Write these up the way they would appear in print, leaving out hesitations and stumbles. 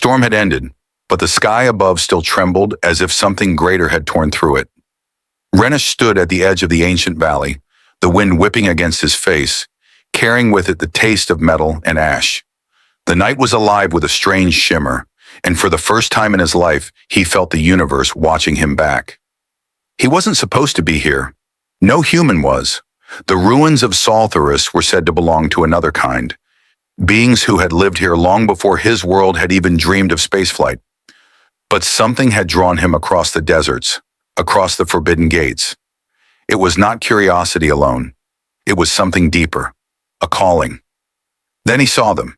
storm had ended, but the sky above still trembled as if something greater had torn through it. Renish stood at the edge of the ancient valley, the wind whipping against his face, carrying with it the taste of metal and ash. The night was alive with a strange shimmer, and for the first time in his life, he felt the universe watching him back. He wasn't supposed to be here. No human was. The ruins of Saltharus were said to belong to another kind, beings who had lived here long before his world had even dreamed of spaceflight. But something had drawn him across the deserts, across the forbidden gates. It was not curiosity alone. It was something deeper, a calling. Then he saw them,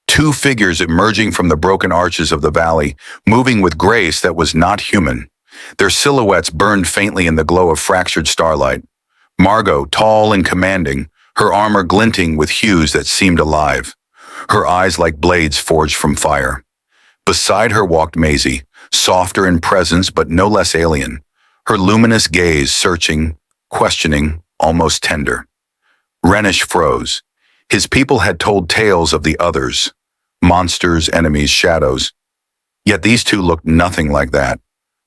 two figures emerging from the broken arches of the valley, moving with grace that was not human. Their silhouettes burned faintly in the glow of fractured starlight. Margot, tall and commanding, her armor glinting with hues that seemed alive, her eyes like blades forged from fire. Beside her walked Maisie, softer in presence but no less alien, her luminous gaze searching, questioning, almost tender. Renish froze. His people had told tales of the others, monsters, enemies, shadows. Yet these two looked nothing like that.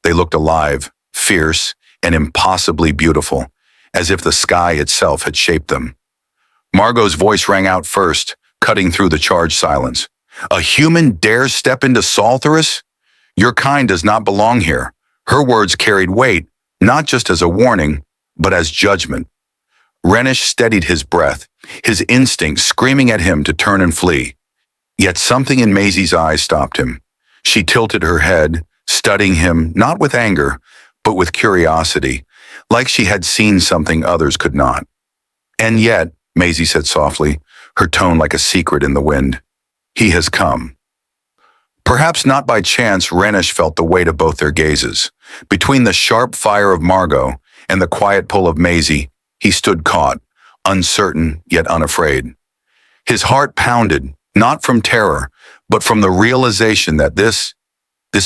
They looked alive, fierce, and impossibly beautiful, as if the sky itself had shaped them. Margot's voice rang out first, cutting through the charged silence. "A human dares step into Saltharus? Your kind does not belong here." Her words carried weight, not just as a warning, but as judgment. Renish steadied his breath, his instinct screaming at him to turn and flee. Yet something in Maisie's eyes stopped him. She tilted her head, studying him not with anger, but with curiosity, like she had seen something others could not. "And yet," Maisie said softly, her tone like a secret in the wind, "he has come." Perhaps not by chance, Renish felt the weight of both their gazes. Between the sharp fire of Margot and the quiet pull of Maisie, he stood caught, uncertain yet unafraid. His heart pounded, not from terror, but from the realization that this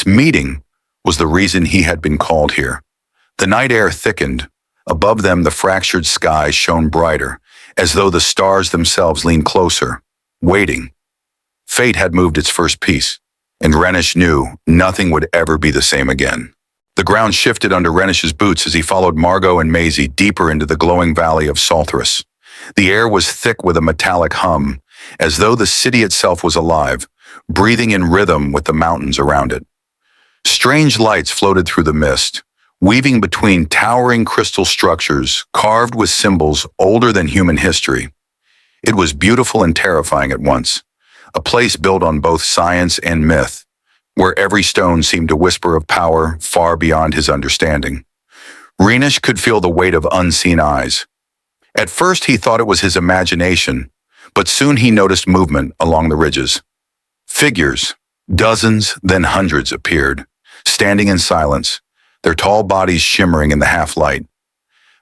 meeting was the reason he had been called here. The night air thickened. Above them, the fractured sky shone brighter, as though the stars themselves leaned closer, waiting. Fate had moved its first piece, and Renish knew nothing would ever be the same again. The ground shifted under Renish's boots as he followed Margot and Maisie deeper into the glowing valley of Saltharus. The air was thick with a metallic hum, as though the city itself was alive, breathing in rhythm with the mountains around it. Strange lights floated through the mist, weaving between towering crystal structures carved with symbols older than human history. It was beautiful and terrifying at once, a place built on both science and myth, where every stone seemed to whisper of power far beyond his understanding. Renish could feel the weight of unseen eyes. At first he thought it was his imagination, but soon he noticed movement along the ridges. Figures, dozens, then hundreds appeared, standing in silence, their tall bodies shimmering in the half-light.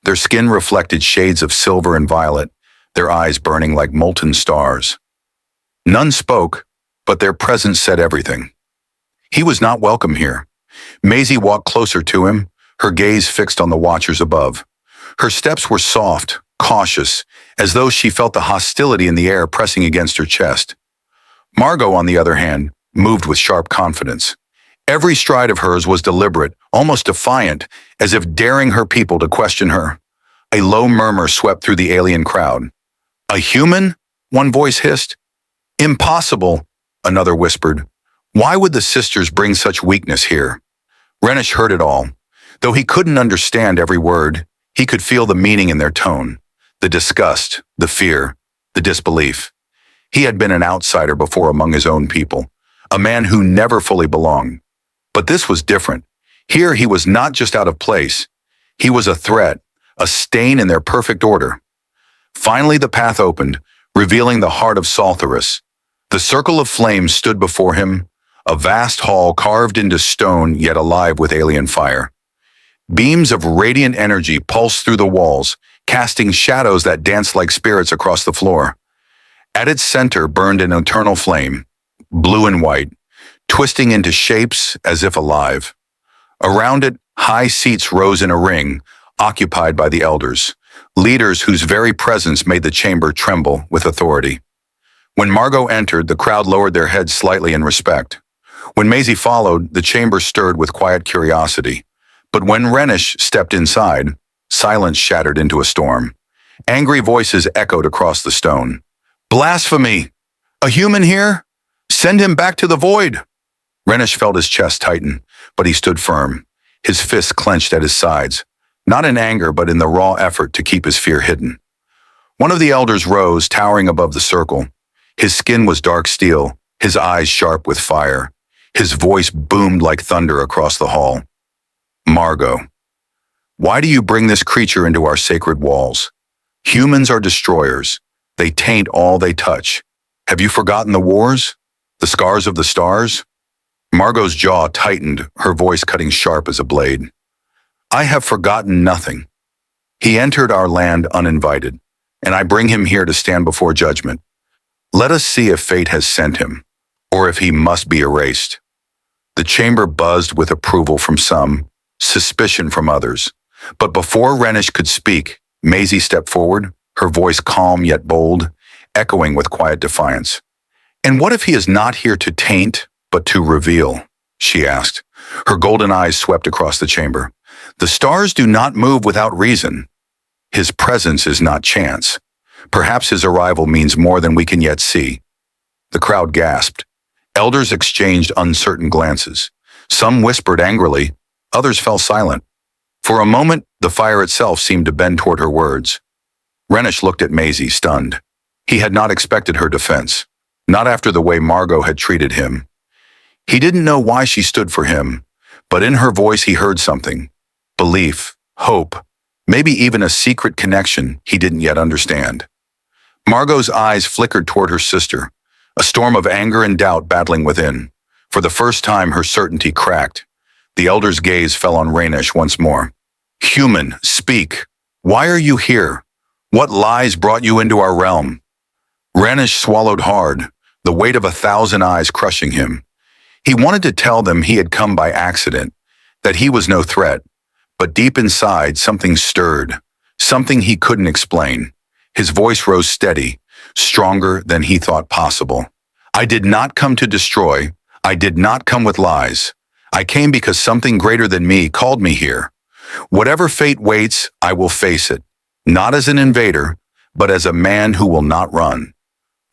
Their skin reflected shades of silver and violet, their eyes burning like molten stars. None spoke, but their presence said everything. He was not welcome here. Maisie walked closer to him, her gaze fixed on the watchers above. Her steps were soft, cautious, as though she felt the hostility in the air pressing against her chest. Margot, on the other hand, moved with sharp confidence. Every stride of hers was deliberate, almost defiant, as if daring her people to question her. A low murmur swept through the alien crowd. "A human?" one voice hissed. "Impossible," another whispered. Why would the sisters bring such weakness here? Renish heard it all. Though he couldn't understand every word, he could feel the meaning in their tone, the disgust, the fear, the disbelief. He had been an outsider before among his own people, a man who never fully belonged. But this was different. Here he was not just out of place. He was a threat, a stain in their perfect order. Finally the path opened, revealing the heart of Saltharus. The circle of flames stood before him, a vast hall carved into stone yet alive with alien fire. Beams of radiant energy pulsed through the walls, casting shadows that danced like spirits across the floor. At its center burned an eternal flame, blue and white, twisting into shapes as if alive. Around it, high seats rose in a ring, occupied by the elders, leaders whose very presence made the chamber tremble with authority. When Margot entered, the crowd lowered their heads slightly in respect. When Maisie followed, the chamber stirred with quiet curiosity. But when Renish stepped inside, silence shattered into a storm. Angry voices echoed across the stone. Blasphemy! A human here? Send him back to the void! Renish felt his chest tighten, but he stood firm, his fists clenched at his sides, not in anger but in the raw effort to keep his fear hidden. One of the elders rose, towering above the circle. His skin was dark steel, his eyes sharp with fire. His voice boomed like thunder across the hall. Margot, why do you bring this creature into our sacred walls? Humans are destroyers. They taint all they touch. Have you forgotten the wars? The scars of the stars? Margot's jaw tightened, her voice cutting sharp as a blade. I have forgotten nothing. He entered our land uninvited, and I bring him here to stand before judgment. Let us see if fate has sent him, or if he must be erased. The chamber buzzed with approval from some, suspicion from others. But before Renish could speak, Maisie stepped forward, her voice calm yet bold, echoing with quiet defiance. And what if he is not here to taint, but to reveal? She asked. Her golden eyes swept across the chamber. The stars do not move without reason. His presence is not chance. Perhaps his arrival means more than we can yet see. The crowd gasped. Elders exchanged uncertain glances. Some whispered angrily, others fell silent. For a moment, the fire itself seemed to bend toward her words. Renish looked at Maisie, stunned. He had not expected her defense, not after the way Margot had treated him. He didn't know why she stood for him, but in her voice he heard something. Belief, hope, maybe even a secret connection he didn't yet understand. Margot's eyes flickered toward her sister, a storm of anger and doubt battling within. For the first time, her certainty cracked. The elder's gaze fell on Renish once more. Human, speak. Why are you here? What lies brought you into our realm? Renish swallowed hard, the weight of 1,000 eyes crushing him. He wanted to tell them he had come by accident, that he was no threat. But deep inside, something stirred, something he couldn't explain. His voice rose steady, stronger than he thought possible. I did not come to destroy. I did not come with lies. I came because something greater than me called me here. Whatever fate waits, I will face it, not as an invader, but as a man who will not run.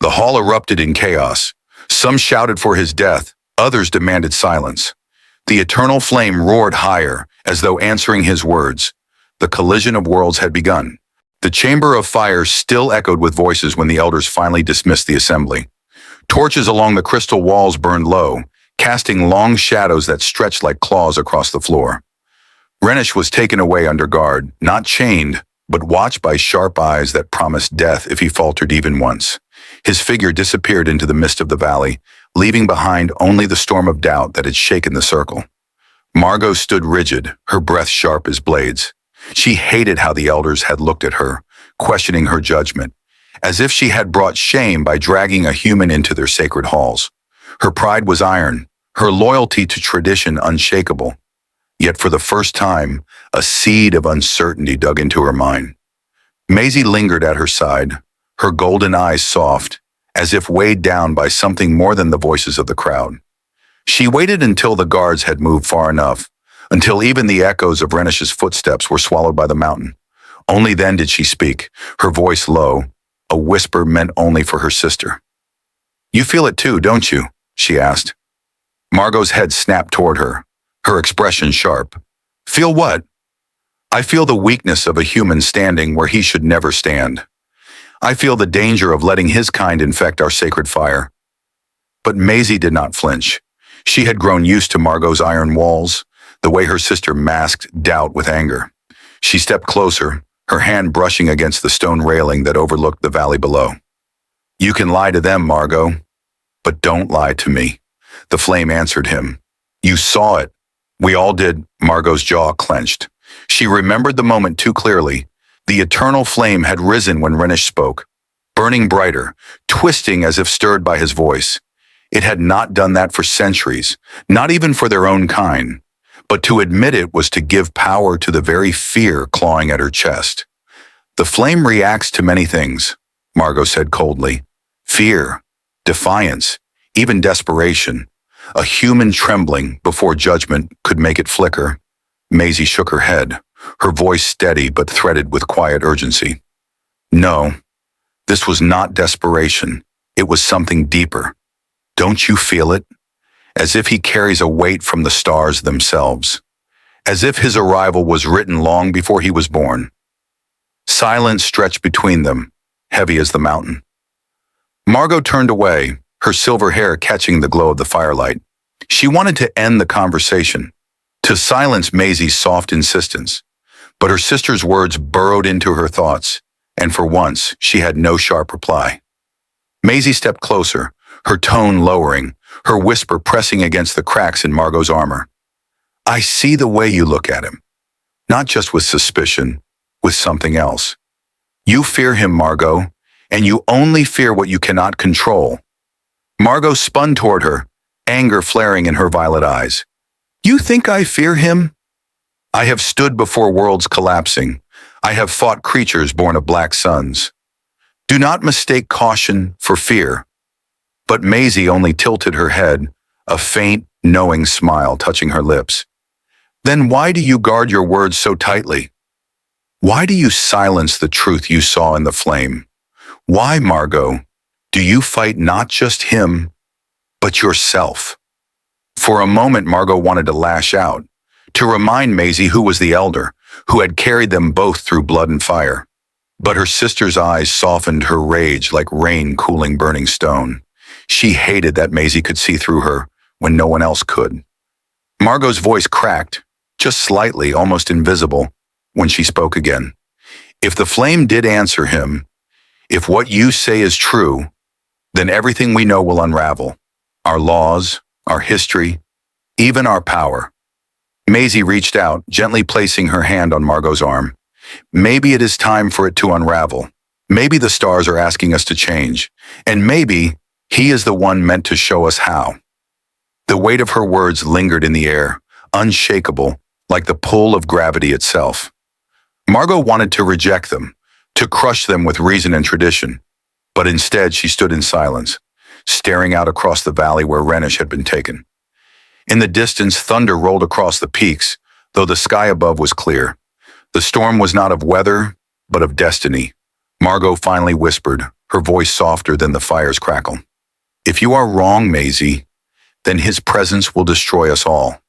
The hall erupted in chaos. Some shouted for his death, others demanded silence. The eternal flame roared higher, as though answering his words. The collision of worlds had begun. The chamber of fire still echoed with voices when the elders finally dismissed the assembly. Torches along the crystal walls burned low, casting long shadows that stretched like claws across the floor. Renish was taken away under guard, not chained, but watched by sharp eyes that promised death if he faltered even once. His figure disappeared into the mist of the valley, leaving behind only the storm of doubt that had shaken the circle. Margot stood rigid, her breath sharp as blades. She hated how the elders had looked at her, questioning her judgment, as if she had brought shame by dragging a human into their sacred halls. Her pride was iron, her loyalty to tradition unshakable. Yet for the first time, a seed of uncertainty dug into her mind. Maisie lingered at her side, her golden eyes soft, as if weighed down by something more than the voices of the crowd. She waited until the guards had moved far enough, until even the echoes of Renish's footsteps were swallowed by the mountain. Only then did she speak, her voice low, a whisper meant only for her sister. You feel it too, don't you? She asked. Margot's head snapped toward her, her expression sharp. Feel what? I feel the weakness of a human standing where he should never stand. I feel the danger of letting his kind infect our sacred fire. But Maisie did not flinch. She had grown used to Margot's iron walls, the way her sister masked doubt with anger. She stepped closer, her hand brushing against the stone railing that overlooked the valley below. You can lie to them, Margot, but don't lie to me. The flame answered him. You saw it. We all did. Margot's jaw clenched. She remembered the moment too clearly. The eternal flame had risen when Renish spoke, burning brighter, twisting as if stirred by his voice. It had not done that for centuries, not even for their own kind. But to admit it was to give power to the very fear clawing at her chest. The flame reacts to many things, Margot said coldly. Fear, defiance, even desperation. a human trembling before judgment could make it flicker. Maisie shook her head, her voice steady but threaded with quiet urgency. No, this was not desperation. It was something deeper. Don't you feel it? As if he carries a weight from the stars themselves. As if his arrival was written long before he was born. Silence stretched between them, heavy as the mountain. Margot turned away, her silver hair catching the glow of the firelight. She wanted to end the conversation, to silence Maisie's soft insistence. But her sister's words burrowed into her thoughts, and for once she had no sharp reply. Maisie stepped closer, her tone lowering, her whisper pressing against the cracks in Margot's armor. I see the way you look at him. Not just with suspicion, with something else. You fear him, Margot, and you only fear what you cannot control. Margot spun toward her, anger flaring in her violet eyes. You think I fear him? I have stood before worlds collapsing. I have fought creatures born of black suns. Do not mistake caution for fear. But Maisie only tilted her head, a faint, knowing smile touching her lips. Then why do you guard your words so tightly? Why do you silence the truth you saw in the flame? Why, Margot, do you fight not just him, but yourself? For a moment, Margot wanted to lash out, to remind Maisie who was the elder, who had carried them both through blood and fire. But her sister's eyes softened her rage like rain cooling burning stone. She hated that Maisie could see through her when no one else could. Margot's voice cracked, just slightly, almost invisible, when she spoke again. If the flame did answer him, if what you say is true, then everything we know will unravel. Our laws, our history, even our power. Maisie reached out, gently placing her hand on Margot's arm. Maybe it is time for it to unravel. Maybe the stars are asking us to change. And maybe he is the one meant to show us how. The weight of her words lingered in the air, unshakable, like the pull of gravity itself. Margot wanted to reject them, to crush them with reason and tradition. But instead she stood in silence, staring out across the valley where Renish had been taken. In the distance, thunder rolled across the peaks, though the sky above was clear. The storm was not of weather, but of destiny. Margot finally whispered, her voice softer than the fire's crackle. If you are wrong, Maisie, then his presence will destroy us all.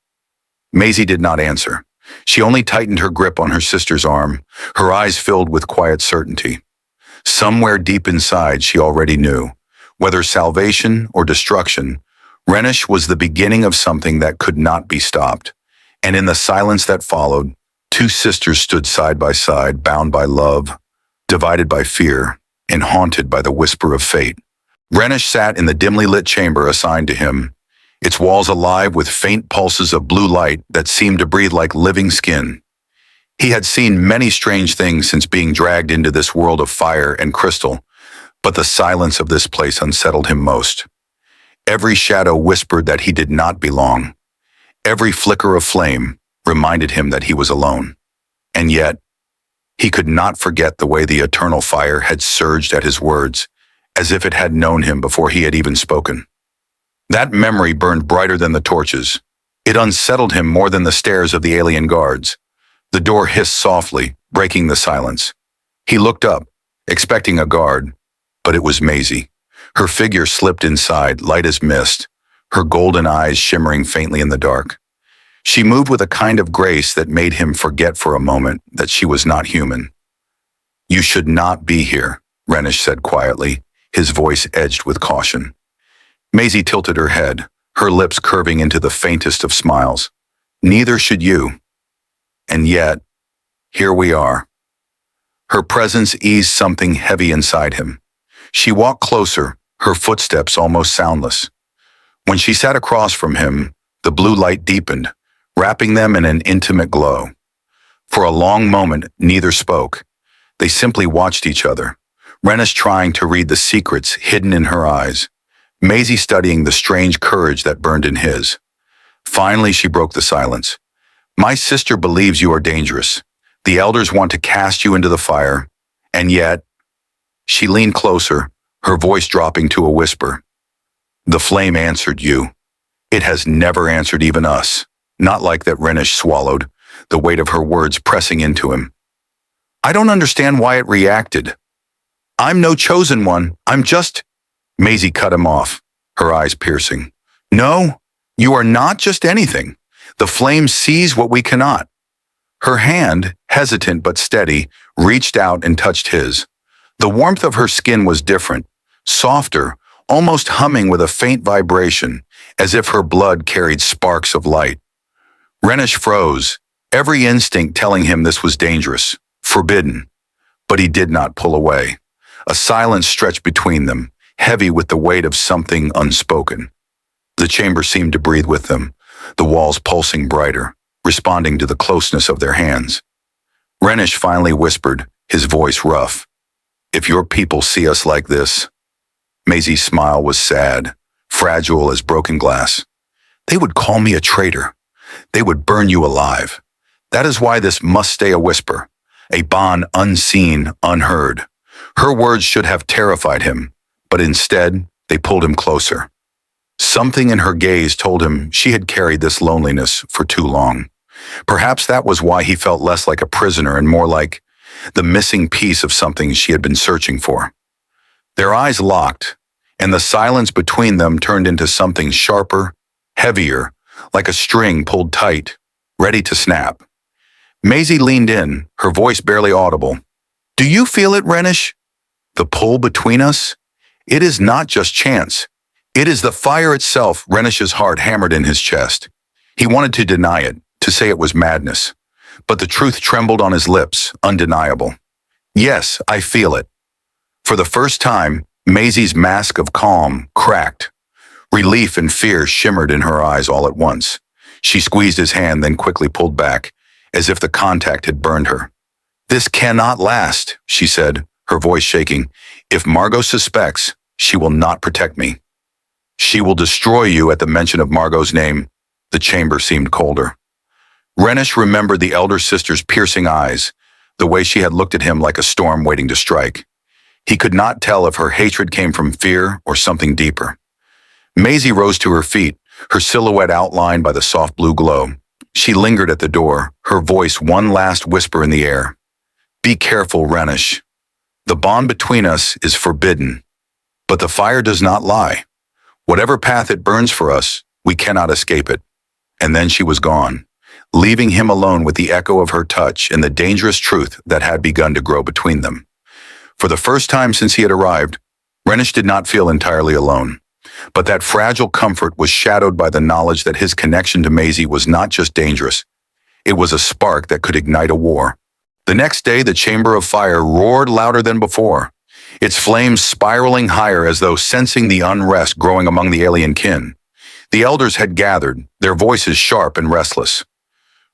Maisie did not answer. She only tightened her grip on her sister's arm, her eyes filled with quiet certainty. Somewhere deep inside, she already knew, whether salvation or destruction, Renish was the beginning of something that could not be stopped. And in the silence that followed, two sisters stood side by side, bound by love, divided by fear, and haunted by the whisper of fate. Renish sat in the dimly lit chamber assigned to him, its walls alive with faint pulses of blue light that seemed to breathe like living skin. He had seen many strange things since being dragged into this world of fire and crystal, but the silence of this place unsettled him most. Every shadow whispered that he did not belong. Every flicker of flame reminded him that he was alone. And yet, he could not forget the way the eternal fire had surged at his words, as if it had known him before he had even spoken. That memory burned brighter than the torches. It unsettled him more than the stares of the alien guards. The door hissed softly, breaking the silence. He looked up, expecting a guard, but it was Maisie. Her figure slipped inside, light as mist, her golden eyes shimmering faintly in the dark. She moved with a kind of grace that made him forget for a moment that she was not human. You should not be here, Renish said quietly, his voice edged with caution. Maisie tilted her head, her lips curving into the faintest of smiles. Neither should you. And yet, here we are. Her presence eased something heavy inside him. She walked closer, her footsteps almost soundless. When she sat across from him, the blue light deepened, wrapping them in an intimate glow. For a long moment, neither spoke. They simply watched each other, Renish trying to read the secrets hidden in her eyes, Maisie studying the strange courage that burned in his. Finally, she broke the silence. My sister believes you are dangerous. The elders want to cast you into the fire, and yet, she leaned closer, her voice dropping to a whisper. The flame answered you. It has never answered even us. Not like that. Renish swallowed, the weight of her words pressing into him. I don't understand why it reacted. I'm no chosen one. I'm just... Maisie cut him off, her eyes piercing. No, you are not just anything. The flame sees what we cannot. Her hand, hesitant but steady, reached out and touched his. The warmth of her skin was different, softer, almost humming with a faint vibration, as if her blood carried sparks of light. Renish froze, every instinct telling him this was dangerous, forbidden. But he did not pull away. A silence stretched between them, heavy with the weight of something unspoken. The chamber seemed to breathe with them, the walls pulsing brighter, responding to the closeness of their hands. Renish finally whispered, his voice rough. If your people see us like this... Maisie's smile was sad, fragile as broken glass. They would call me a traitor. They would burn you alive. That is why this must stay a whisper, a bond unseen, unheard. Her words should have terrified him, but instead, they pulled him closer. Something in her gaze told him she had carried this loneliness for too long. Perhaps that was why he felt less like a prisoner and more like the missing piece of something she had been searching for. Their eyes locked, and the silence between them turned into something sharper, heavier, like a string pulled tight, ready to snap. Maisie leaned in, her voice barely audible. Do you feel it, Renish? The pull between us? It is not just chance. It is the fire itself. Renish's heart hammered in his chest. He wanted to deny it, to say it was madness. But the truth trembled on his lips, undeniable. Yes, I feel it. For the first time, Maisie's mask of calm cracked. Relief and fear shimmered in her eyes all at once. She squeezed his hand, then quickly pulled back, as if the contact had burned her. This cannot last, she said, her voice shaking. If Margot suspects, she will not protect me. She will destroy you. At the mention of Margot's name, the chamber seemed colder. Renish remembered the elder sister's piercing eyes, the way she had looked at him like a storm waiting to strike. He could not tell if her hatred came from fear or something deeper. Maisie rose to her feet, her silhouette outlined by the soft blue glow. She lingered at the door, her voice one last whisper in the air. Be careful, Renish. The bond between us is forbidden, but the fire does not lie. Whatever path it burns for us, we cannot escape it. And then she was gone, leaving him alone with the echo of her touch and the dangerous truth that had begun to grow between them. For the first time since he had arrived, Renish did not feel entirely alone. But that fragile comfort was shadowed by the knowledge that his connection to Maisie was not just dangerous. It was a spark that could ignite a war. The next day, the chamber of fire roared louder than before, its flames spiraling higher as though sensing the unrest growing among the alien kin. The elders had gathered, their voices sharp and restless.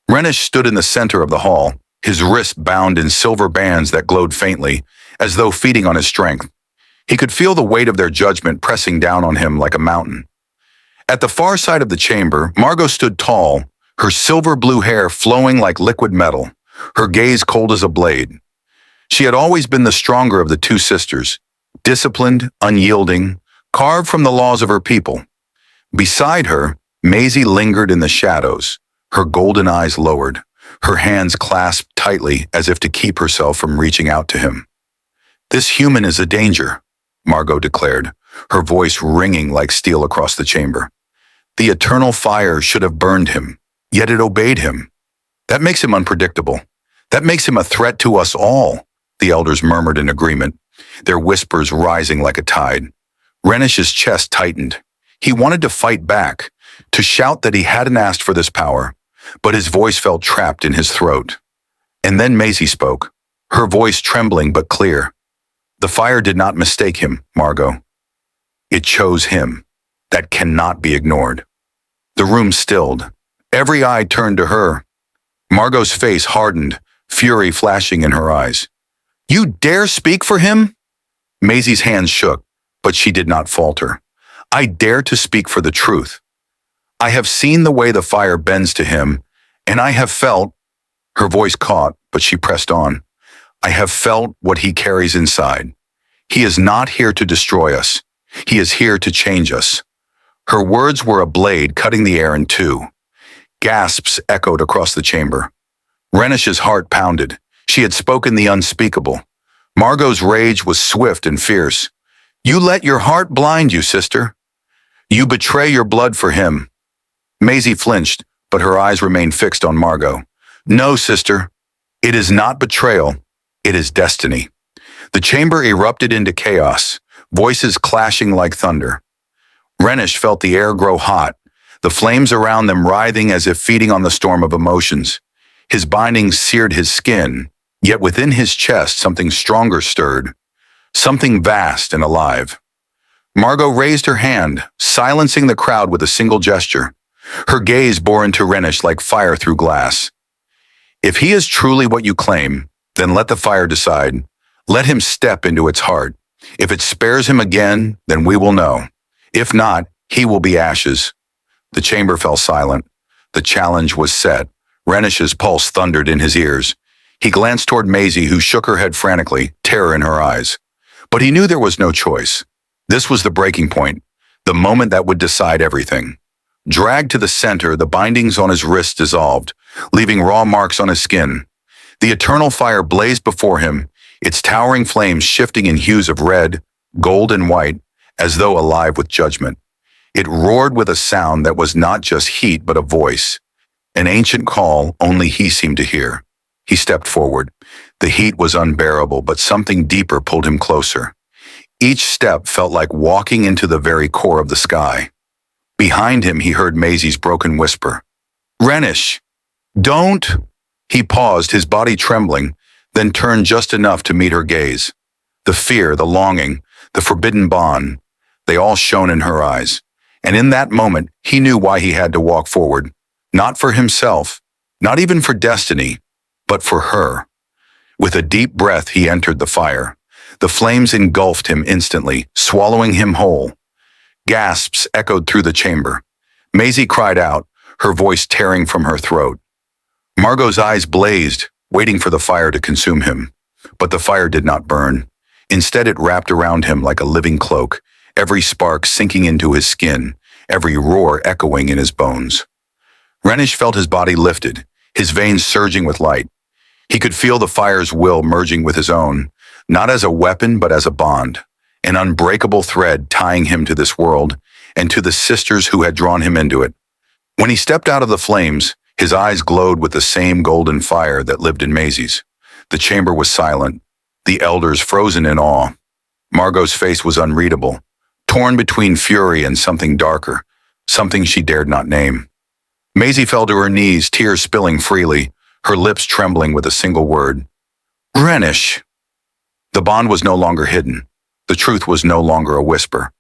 Renish stood in the center of the hall, his wrists bound in silver bands that glowed faintly, as though feeding on his strength. He could feel the weight of their judgment pressing down on him like a mountain. At the far side of the chamber, Margot stood tall, her silver blue hair flowing like liquid metal, her gaze cold as a blade. She had always been the stronger of the two sisters, disciplined, unyielding, carved from the laws of her people. Beside her, Maisie lingered in the shadows, her golden eyes lowered, her hands clasped tightly as if to keep herself from reaching out to him. This human is a danger, Margot declared, her voice ringing like steel across the chamber. The eternal fire should have burned him, yet it obeyed him. That makes him unpredictable. That makes him a threat to us all, the elders murmured in agreement, their whispers rising like a tide. Renish's chest tightened. He wanted to fight back, to shout that he hadn't asked for this power, but his voice felt trapped in his throat. And then Maisie spoke, her voice trembling but clear. The fire did not mistake him, Margot. It chose him. That cannot be ignored. The room stilled. Every eye turned to her. Margot's face hardened, fury flashing in her eyes. You dare speak for him? Maisie's hands shook, but she did not falter. I dare to speak for the truth. I have seen the way the fire bends to him, and I have felt... Her voice caught, but she pressed on. I have felt what he carries inside. He is not here to destroy us. He is here to change us. Her words were a blade cutting the air in two. Gasps echoed across the chamber. Renish's heart pounded. She had spoken the unspeakable. Margot's rage was swift and fierce. You let your heart blind you, sister. You betray your blood for him. Maisie flinched, but her eyes remained fixed on Margot. No, sister. It is not betrayal. It is destiny. The chamber erupted into chaos, voices clashing like thunder. Renish felt the air grow hot, the flames around them writhing as if feeding on the storm of emotions. His bindings seared his skin, yet within his chest something stronger stirred, something vast and alive. Margot raised her hand, silencing the crowd with a single gesture. Her gaze bore into Renish like fire through glass. If he is truly what you claim, then let the fire decide. Let him step into its heart. If it spares him again, then we will know. If not, he will be ashes. The chamber fell silent. The challenge was set. Renish's pulse thundered in his ears. He glanced toward Maisie, who shook her head frantically, terror in her eyes. But he knew there was no choice. This was the breaking point, the moment that would decide everything. Dragged to the center, the bindings on his wrists dissolved, leaving raw marks on his skin. The eternal fire blazed before him, its towering flames shifting in hues of red, gold, and white, as though alive with judgment. It roared with a sound that was not just heat but a voice, an ancient call only he seemed to hear. He stepped forward. The heat was unbearable, but something deeper pulled him closer. Each step felt like walking into the very core of the sky. Behind him, he heard Maisie's broken whisper. Renish! Don't! He paused, his body trembling, then turned just enough to meet her gaze. The fear, the longing, the forbidden bond, they all shone in her eyes. And in that moment, he knew why he had to walk forward. Not for himself, not even for destiny, but for her. With a deep breath, he entered the fire. The flames engulfed him instantly, swallowing him whole. Gasps echoed through the chamber. Maisie cried out, her voice tearing from her throat. Margot's eyes blazed, waiting for the fire to consume him. But the fire did not burn. Instead, it wrapped around him like a living cloak, every spark sinking into his skin, every roar echoing in his bones. Renish felt his body lifted, his veins surging with light. He could feel the fire's will merging with his own, not as a weapon but as a bond, an unbreakable thread tying him to this world and to the sisters who had drawn him into it. When he stepped out of the flames, his eyes glowed with the same golden fire that lived in Maisie's. The chamber was silent, the elders frozen in awe. Margot's face was unreadable, torn between fury and something darker, something she dared not name. Maisie fell to her knees, tears spilling freely, her lips trembling with a single word. Renish! The bond was no longer hidden. The truth was no longer a whisper.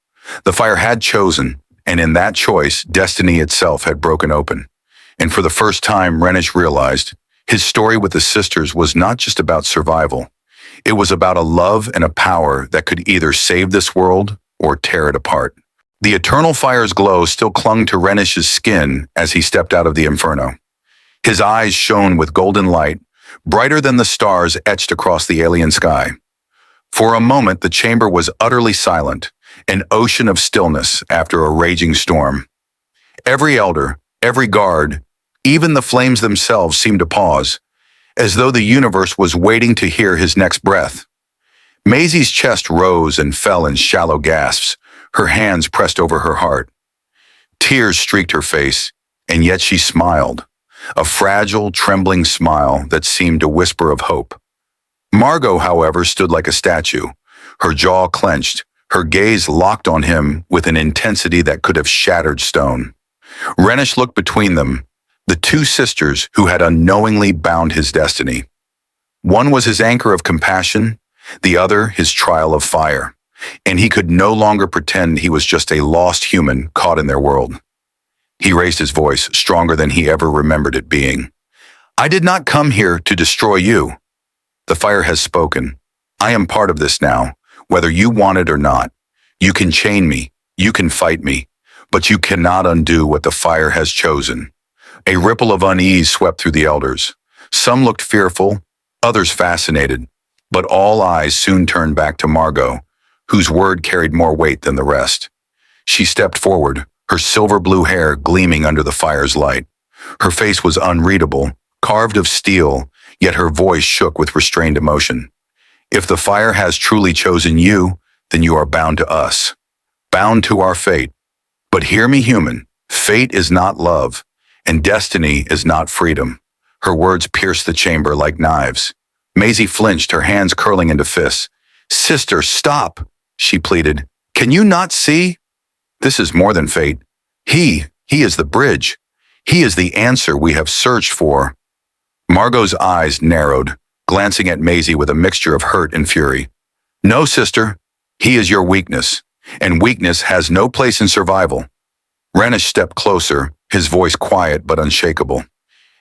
The fire had chosen, and in that choice, destiny itself had broken open. And for the first time, Renish realized his story with the sisters was not just about survival. It was about a love and a power that could either save this world or tear it apart. The eternal fire's glow still clung to Renish's skin as he stepped out of the inferno. His eyes shone with golden light, brighter than the stars etched across the alien sky. For a moment, the chamber was utterly silent, an ocean of stillness after a raging storm. Every elder, every guard, even the flames themselves seemed to pause, as though the universe was waiting to hear his next breath. Maisie's chest rose and fell in shallow gasps, her hands pressed over her heart. Tears streaked her face, and yet she smiled, a fragile, trembling smile that seemed a whisper of hope. Margot, however, stood like a statue, her jaw clenched, her gaze locked on him with an intensity that could have shattered stone. Renish looked between them, the two sisters who had unknowingly bound his destiny. One was his anchor of compassion, the other his trial of fire, and he could no longer pretend he was just a lost human caught in their world. He raised his voice, stronger than he ever remembered it being. I did not come here to destroy you. The fire has spoken. I am part of this now, whether you want it or not. You can chain me, you can fight me, but you cannot undo what the fire has chosen. A ripple of unease swept through the elders. Some looked fearful, others fascinated, but all eyes soon turned back to Margot, whose word carried more weight than the rest. She stepped forward, her silver blue hair gleaming under the fire's light. Her face was unreadable, carved of steel, yet her voice shook with restrained emotion. If the fire has truly chosen you, then you are bound to us, bound to our fate. But hear me, human, fate is not love, and destiny is not freedom. Her words pierced the chamber like knives. Maisie flinched, her hands curling into fists. Sister, stop, she pleaded. Can you not see? This is more than fate. He is the bridge. He is the answer we have searched for. Margot's eyes narrowed, glancing at Maisie with a mixture of hurt and fury. No, sister, he is your weakness, and weakness has no place in survival. Renish stepped closer, his voice quiet but unshakable.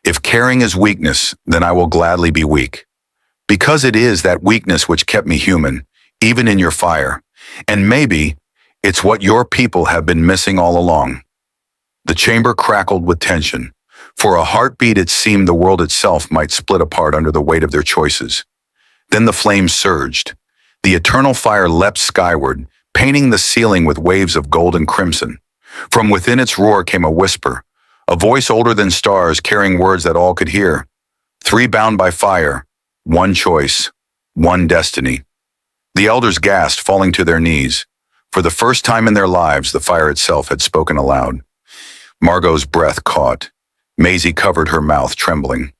If caring is weakness, then I will gladly be weak. Because it is that weakness which kept me human, even in your fire. And maybe it's what your people have been missing all along. The chamber crackled with tension. For a heartbeat, it seemed the world itself might split apart under the weight of their choices. Then the flames surged. The eternal fire leapt skyward, painting the ceiling with waves of gold and crimson. From within its roar came a whisper, a voice older than stars carrying words that all could hear. 3 bound by fire, 1 choice, 1 destiny. The elders gasped, falling to their knees. For the first time in their lives, the fire itself had spoken aloud. Margot's breath caught. Maisie covered her mouth, trembling.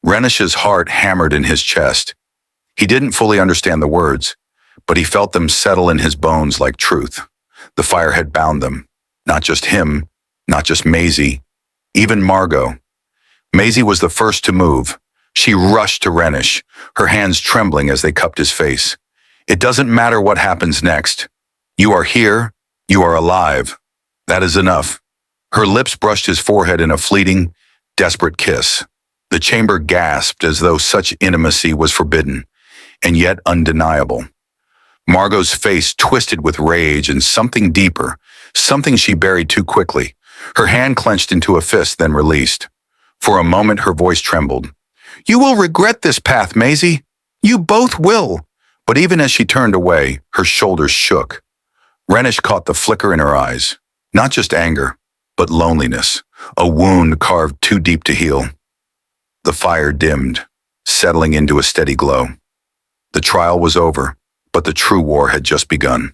Renish's heart hammered in his chest. He didn't fully understand the words, but he felt them settle in his bones like truth. The fire had bound them. Not just him, not just Maisie, even Margot. Maisie was the first to move. She rushed to Renish, her hands trembling as they cupped his face. It doesn't matter what happens next. You are here, you are alive. That is enough. Her lips brushed his forehead in a fleeting, desperate kiss. The chamber gasped as though such intimacy was forbidden, and yet undeniable. Margot's face twisted with rage and something deeper, something she buried too quickly. Her hand clenched into a fist, then released. For a moment, her voice trembled. You will regret this path, Maisie. You both will. But even as she turned away, her shoulders shook. Renish caught the flicker in her eyes. Not just anger, but loneliness, a wound carved too deep to heal. The fire dimmed, settling into a steady glow. The trial was over, but the true war had just begun.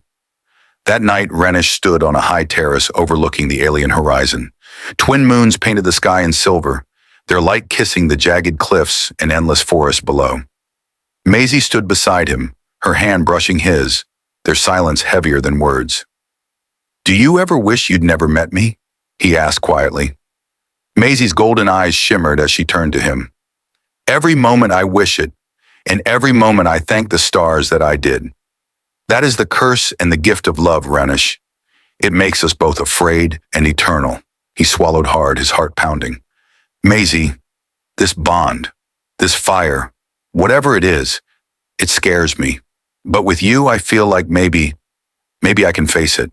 That night, Renish stood on a high terrace overlooking the alien horizon. Twin moons painted the sky in silver, their light kissing the jagged cliffs and endless forest below. Maisie stood beside him, her hand brushing his, their silence heavier than words. Do you ever wish you'd never met me? He asked quietly. Maisie's golden eyes shimmered as she turned to him. Every moment I wish it, and every moment I thank the stars that I did. That is the curse and the gift of love, Renish. It makes us both afraid and eternal. He swallowed hard, his heart pounding. Maisie, this bond, this fire, whatever it is, it scares me. But with you, I feel like maybe I can face it.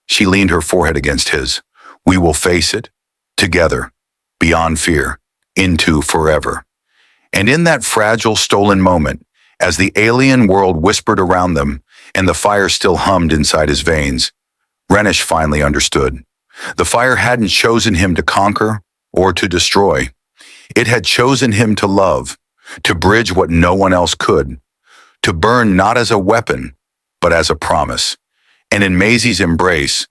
She leaned her forehead against his. We will face it, together, beyond fear, into forever. And in that fragile, stolen moment, as the alien world whispered around them and the fire still hummed inside his veins, Renish finally understood. The fire hadn't chosen him to conquer or to destroy. It had chosen him to love, to bridge what no one else could, to burn not as a weapon, but as a promise. And in Maisie's embrace,